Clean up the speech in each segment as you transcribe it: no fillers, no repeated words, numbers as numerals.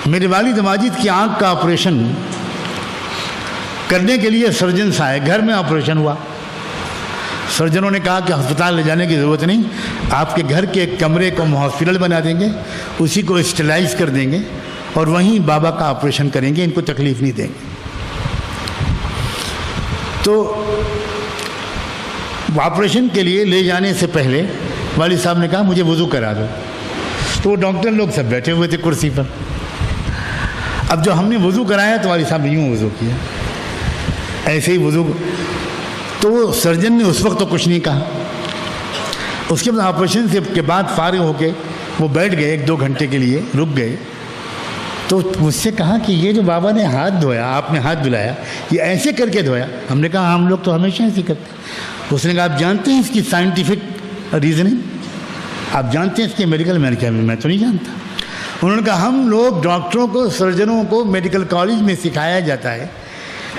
میرے والد ماجد کی آنکھ کا آپریشن کرنے کے لیے سرجنس آئے، گھر میں آپریشن ہوا، سرجنوں نے کہا کہ ہسپتال لے جانے کی ضرورت نہیں، آپ کے گھر کے ایک کمرے کو ہم ہاسپٹل بنا دیں گے، اسی کو اسٹیلائز کر دیں گے اور وہیں بابا کا آپریشن کریں گے، ان کو تکلیف نہیں دیں گے۔ تو آپریشن کے لیے لے جانے سے پہلے والد صاحب نے کہا مجھے وضو کرا دو، تو وہ ڈاکٹر لوگ سب بیٹھے ہوئے تھے کرسی پر۔ اب جو ہم نے وضو کرایا تو والد صاحب نے یوں وضو کیا، ایسے ہی وضو، تو وہ سرجن نے اس وقت تو کچھ نہیں کہا۔ اس کے بعد آپریشن کے بعد فارغ ہو کے وہ بیٹھ گئے، 1-2 گھنٹے کے لیے رک گئے، تو مجھ سے کہا کہ یہ جو بابا نے ہاتھ دھویا، آپ نے ہاتھ دھلایا، یہ ایسے کر کے دھویا؟ ہم نے کہا ہم لوگ تو ہمیشہ ایسے کرتے ہیں۔ اس نے کہا آپ جانتے ہیں اس کی سائنٹیفک ریزننگ؟ آپ جانتے ہیں اس کے میڈیکل؟ میں نے کہا میں تو نہیں جانتا۔ انہوں نے کہا ہم لوگ ڈاکٹروں کو، سرجنوں کو میڈیکل کالج میں سکھایا جاتا ہے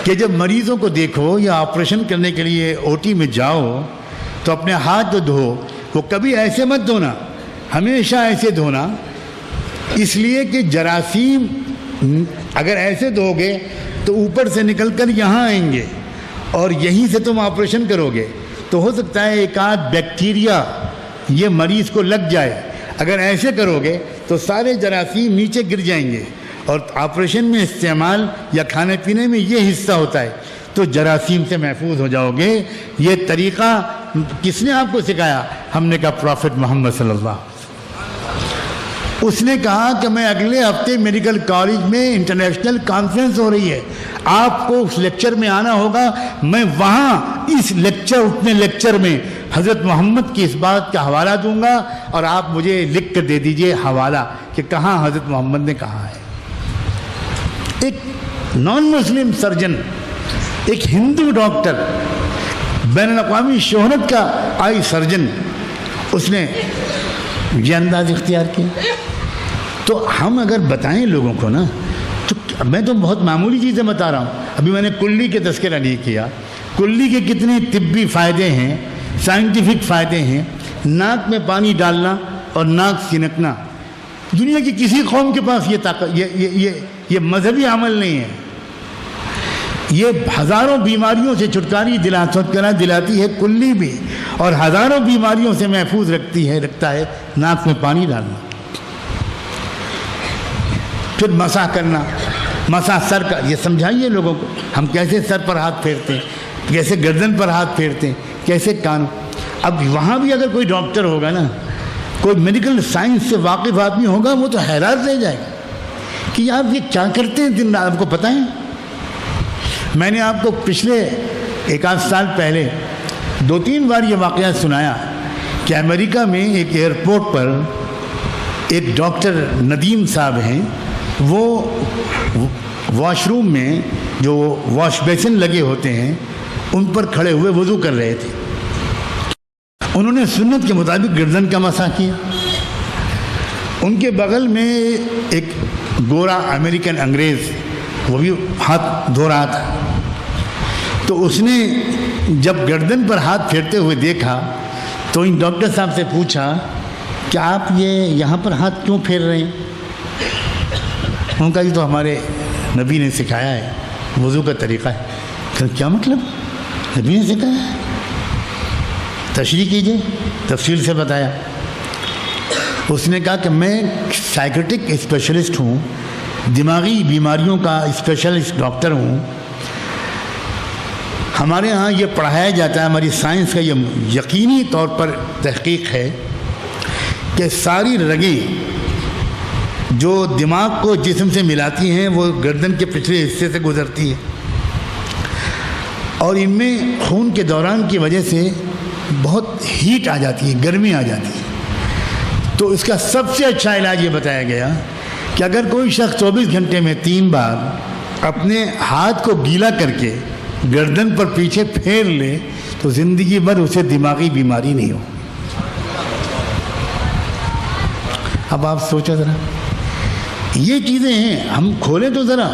کہ جب مریضوں کو دیکھو یا آپریشن کرنے کے لیے او ٹی میں جاؤ تو اپنے ہاتھ جو دھو وہ کبھی ایسے مت دھونا، ہمیشہ ایسے دھونا، اس لیے کہ جراثیم اگر ایسے دھو گے تو اوپر سے نکل کر یہاں آئیں گے اور یہیں سے تم آپریشن کرو گے، تو ہو سکتا ہے ایک آدھ بیکٹیریا یہ مریض کو لگ جائے۔ اگر ایسے کرو گے تو سارے جراثیم نیچے گر جائیں گے، اور آپریشن میں استعمال یا کھانے پینے میں یہ حصہ ہوتا ہے، تو جراثیم سے محفوظ ہو جاؤ گے۔ یہ طریقہ کس نے آپ کو سکھایا؟ ہم نے کہا پروفٹ محمد صلی اللہ علیہ وسلم۔ اس نے کہا کہ میں اگلے ہفتے میڈیکل کالج میں انٹرنیشنل کانفرنس ہو رہی ہے، آپ کو اس لیکچر میں آنا ہوگا، میں وہاں اس اپنے لیکچر میں حضرت محمد کی اس بات کا حوالہ دوں گا، اور آپ مجھے لکھ کر دے دیجئے حوالہ کہ کہاں حضرت محمد نے کہا ہے۔ ایک نان مسلم سرجن، ایک ہندو ڈاکٹر، بین الاقوامی شہرت کا آئی سرجن، اس نے یہ انداز اختیار کیا۔ تو ہم اگر بتائیں لوگوں کو نا، تو میں تو بہت معمولی چیزیں بتا رہا ہوں، ابھی میں نے کلی کے تذکرہ نہیں کیا، کلی کے کتنے طبی فائدے ہیں، سائنٹیفک فائدے ہیں۔ ناک میں پانی ڈالنا اور ناک سنکنا، دنیا کی کسی قوم کے پاس یہ طاقت، یہ مذہبی عمل نہیں ہے۔ یہ ہزاروں بیماریوں سے چھٹکارا دلاتی ہے کلی بھی، اور ہزاروں بیماریوں سے محفوظ رکھتا ہے ناک میں پانی ڈالنا۔ پھر مسح کرنا، مسح سر کا، یہ سمجھائیے لوگوں کو ہم کیسے سر پر ہاتھ پھیرتے ہیں، کیسے گردن پر ہاتھ پھیرتے ہیں، کیسے کان۔ اب وہاں بھی اگر کوئی ڈاکٹر ہوگا نا، کوئی میڈیکل سائنس سے واقف آدمی ہوگا، وہ تو حیران رہ جائے گا کہ آپ یہ کیا کرتے ہیں دن رات، آپ کو پتہ ہے؟ میں نے آپ کو پچھلے 1-8 سال پہلے 2-3 بار یہ واقعہ سنایا کہ امریکہ میں ایک ایئرپورٹ پر ایک ڈاکٹر ندیم صاحب ہیں، وہ واش روم میں جو واش بیسن لگے ہوتے ہیں ان پر کھڑے ہوئے وضو کر رہے تھے۔ انہوں نے سنت کے مطابق گردن کا مسح کیا۔ ان کے بغل میں ایک گورا امریکن انگریز، وہ بھی ہاتھ دھو رہا تھا، تو اس نے جب گردن پر ہاتھ پھیرتے ہوئے دیکھا تو ان ڈاکٹر صاحب سے پوچھا کہ آپ یہ یہاں پر ہاتھ کیوں پھیر رہے ہیں؟ ان کا یہ تو ہمارے نبی نے سکھایا ہے، وضو کا طریقہ ہے۔ کہ کیا مطلب؟ نبی نے سکھایا ہے؟ تشریح کیجئے۔ تفصیل سے بتایا۔ اس نے کہا کہ میں سائیکٹرک اسپیشلسٹ ہوں، دماغی بیماریوں کا اسپیشلسٹ ڈاکٹر ہوں، ہمارے ہاں یہ پڑھایا جاتا ہے، ہماری سائنس کا یہ یقینی طور پر تحقیق ہے کہ ساری رگیں جو دماغ کو جسم سے ملاتی ہیں وہ گردن کے پچھلے حصے سے گزرتی ہیں، اور ان میں خون کے دوران کی وجہ سے بہت ہیٹ آ جاتی ہے، گرمی آ جاتی ہے۔ تو اس کا سب سے اچھا علاج یہ بتایا گیا کہ اگر کوئی شخص 24 گھنٹے میں 3 بار اپنے ہاتھ کو گیلا کر کے گردن پر پیچھے پھیر لے تو زندگی بھر اسے دماغی بیماری نہیں ہو۔ اب آپ سوچو ذرا، یہ چیزیں ہیں، ہم کھولیں تو ذرا۔